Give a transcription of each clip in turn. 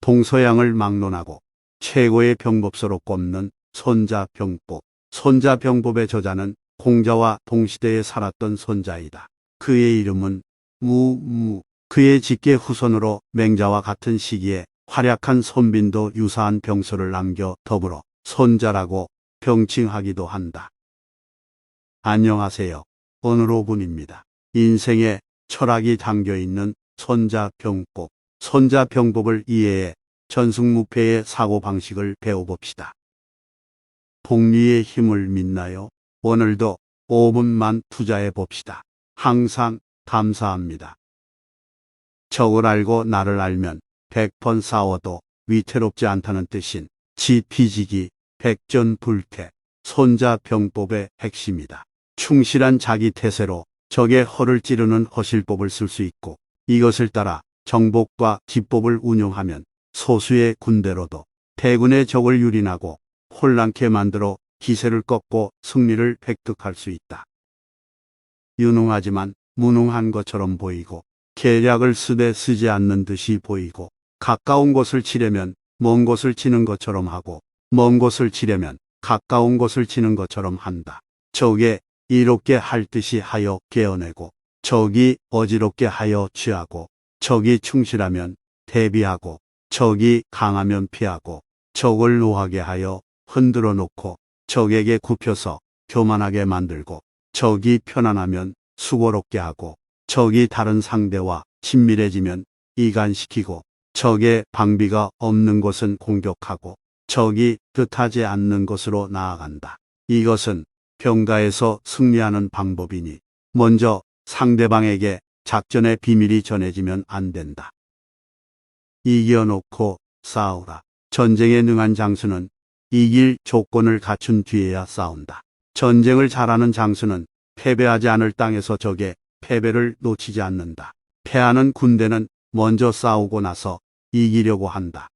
동서양을 막론하고 최고의 병법서로 꼽는 손자병법. 손자병법의 저자는 공자와 동시대에 살았던 손자이다. 그의 이름은 무무. 그의 직계 후손으로 맹자와 같은 시기에 활약한 손빈도 유사한 병서를 남겨 더불어 손자라고 병칭하기도 한다. 안녕하세요. 오늘 5분입니다. 인생에 철학이 담겨있는 손자병법. 손자병법을 이해해 전승무패의 사고방식을 배워봅시다. 복리의 힘을 믿나요? 오늘도 5분만 투자해 봅시다. 항상 감사합니다. 적을 알고 나를 알면 100번 싸워도 위태롭지 않다는 뜻인 지피지기, 백전불태, 손자병법의 핵심이다. 충실한 자기 태세로 적의 허를 찌르는 허실법을 쓸 수 있고, 이것을 따라 정복과 기법을 운용하면 소수의 군대로도 대군의 적을 유린하고 혼란케 만들어 기세를 꺾고 승리를 획득할 수 있다. 유능하지만 무능한 것처럼 보이고, 계략을 쓰되 쓰지 않는 듯이 보이고, 가까운 곳을 치려면 먼 곳을 치는 것처럼 하고, 먼 곳을 치려면 가까운 곳을 치는 것처럼 한다. 적에 이롭게 할 듯이 하여 깨어내고, 적이 어지럽게 하여 취하고, 적이 충실하면 대비하고, 적이 강하면 피하고, 적을 노하게 하여 흔들어 놓고, 적에게 굽혀서 교만하게 만들고, 적이 편안하면 수고롭게 하고, 적이 다른 상대와 친밀해지면 이간시키고, 적의 방비가 없는 곳은 공격하고, 적이 뜻하지 않는 곳으로 나아간다. 이것은 병가에서 승리하는 방법이니 먼저 상대방에게 작전의 비밀이 전해지면 안 된다. 이겨놓고 싸우라. 전쟁에 능한 장수는 이길 조건을 갖춘 뒤에야 싸운다. 전쟁을 잘하는 장수는 패배하지 않을 땅에서 적의 패배를 놓치지 않는다. 패하는 군대는 먼저 싸우고 나서 이기려고 한다.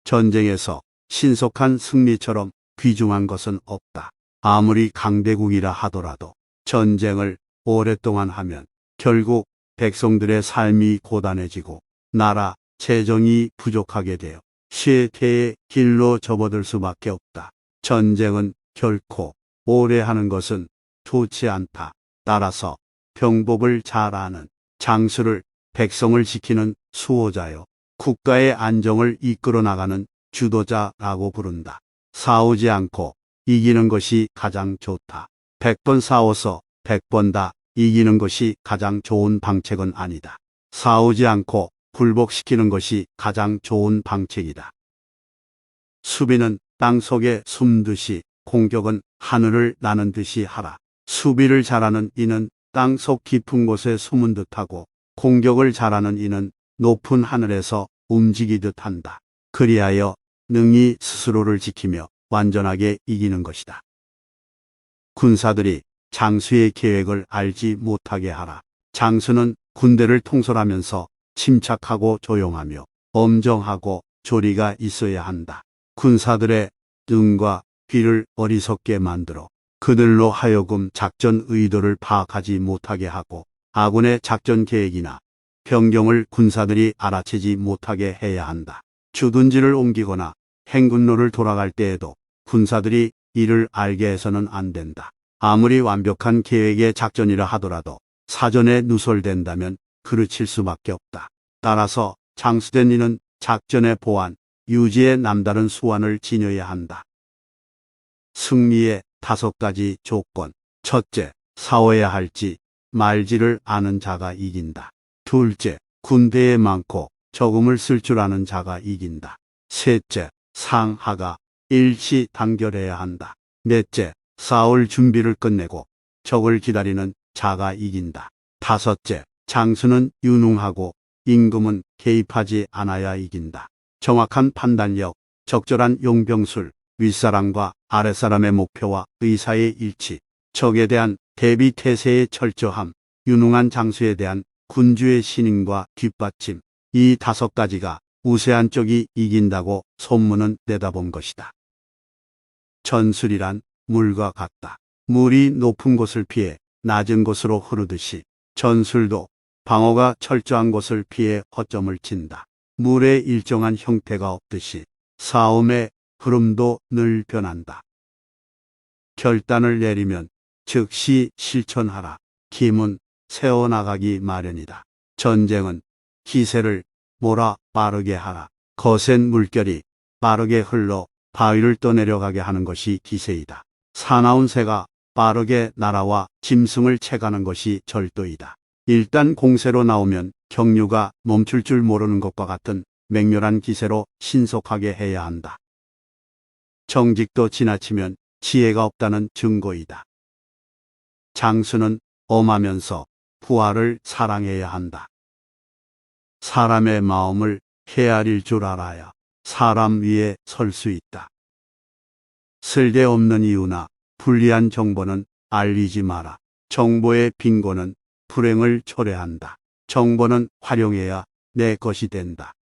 전쟁에서 신속한 승리처럼 귀중한 것은 없다. 아무리 강대국이라 하더라도 전쟁을 오랫동안 하면 결국 백성들의 삶이 고단해지고 나라 재정이 부족하게 되어 쇠퇴의 길로 접어들 수밖에 없다. 전쟁은 결코 오래 하는 것은 좋지 않다. 따라서 병법을 잘 아는 장수를 백성을 지키는 수호자요, 국가의 안정을 이끌어 나가는 주도자라고 부른다. 싸우지 않고 이기는 것이 가장 좋다. 100번 싸워서 100번 다 이기는 것이 가장 좋은 방책은 아니다. 싸우지 않고 굴복시키는 것이 가장 좋은 방책이다. 수비는 땅 속에 숨듯이, 공격은 하늘을 나는 듯이 하라. 수비를 잘하는 이는 땅 속 깊은 곳에 숨은 듯하고, 공격을 잘하는 이는 높은 하늘에서 움직이듯 한다. 그리하여 능히 스스로를 지키며 완전하게 이기는 것이다. 군사들이 장수의 계획을 알지 못하게 하라. 장수는 군대를 통솔하면서 침착하고 조용하며 엄정하고 조리가 있어야 한다. 군사들의 눈과 귀를 어리석게 만들어 그들로 하여금 작전 의도를 파악하지 못하게 하고, 아군의 작전 계획이나 변경을 군사들이 알아채지 못하게 해야 한다. 주둔지를 옮기거나 행군로를 돌아갈 때에도 군사들이 이를 알게 해서는 안 된다. 아무리 완벽한 계획의 작전이라 하더라도 사전에 누설된다면 그르칠 수밖에 없다. 따라서 장수된 이는 작전의 보완, 유지에 남다른 수완을 지녀야 한다. 승리의 5가지 조건. 첫째, 싸워야 할지 말지를 아는 자가 이긴다. 둘째, 군대에 많고 적음을 쓸 줄 아는 자가 이긴다. 셋째, 상하가 일치 단결해야 한다. 넷째, 싸울 준비를 끝내고 적을 기다리는 자가 이긴다. 다섯째, 장수는 유능하고 임금은 개입하지 않아야 이긴다. 정확한 판단력, 적절한 용병술, 윗사람과 아랫사람의 목표와 의사의 일치, 적에 대한 대비 태세의 철저함, 유능한 장수에 대한 군주의 신임과 뒷받침, 이 5가지가 우세한 쪽이 이긴다고 소문은 내다본 것이다. 전술이란 물과 같다. 물이 높은 곳을 피해 낮은 곳으로 흐르듯이 전술도 방어가 철저한 곳을 피해 허점을 친다. 물의 일정한 형태가 없듯이 싸움의 흐름도 늘 변한다. 결단을 내리면 즉시 실천하라. 김은 새어나가기 마련이다. 전쟁은 기세를 몰아 빠르게 하라. 거센 물결이 빠르게 흘러 바위를 떠내려가게 하는 것이 기세이다. 사나운 새가 빠르게 날아와 짐승을 채가는 것이 절도이다. 일단 공세로 나오면 경류가 멈출 줄 모르는 것과 같은 맹렬한 기세로 신속하게 해야 한다. 정직도 지나치면 지혜가 없다는 증거이다. 장수는 엄하면서 부하를 사랑해야 한다. 사람의 마음을 헤아릴 줄 알아야 사람 위에 설 수 있다. 쓸데없는 이유나 불리한 정보는 알리지 마라. 정보의 빈곤은 불행을 초래한다. 정보는 활용해야 내 것이 된다.